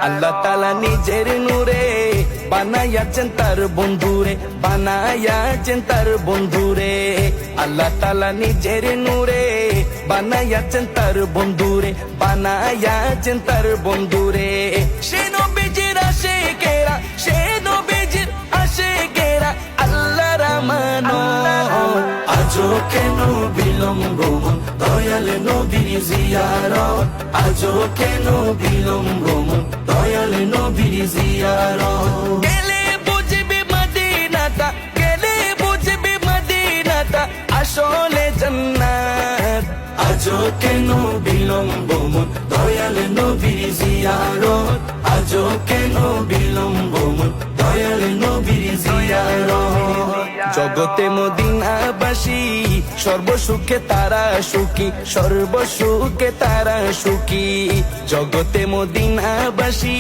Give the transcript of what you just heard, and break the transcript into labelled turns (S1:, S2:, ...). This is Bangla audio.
S1: আল্লাহ তাআলা নিজের নূরে বানায়াছেন তার বন্ধুরে, বানায়াছেন তার বন্ধুরে। আল্লাহ তাআলা নিজের নূরে বানায়াছেন তার বন্ধুরে, বানায়াছেন তার বন্ধুরে। সে নবীজির আশিকেরা, সে নবীজির আশিকেরা আল্লাহর আমানত। আজও কেন বিলম্ব দয়াল নবীর জিয়ারত, আজও কেন বিলম্ব দয়াল নবীর জিয়ারত। গেলে বুঝবি মদিনাটা, গেলে বুঝবি মদিনাটা আসলে জান্নাত। আজও কেন বিলম্ব দয়াল নবীর জিয়ারত, আজও কেন বিলম্ব দয়াল নবীর জিয়ারত। জগতে মদিনাবাসী সর্বসুখে তারা সুখী, সর্বসুখে তারা সুখী। জগতে মদিনাবাসী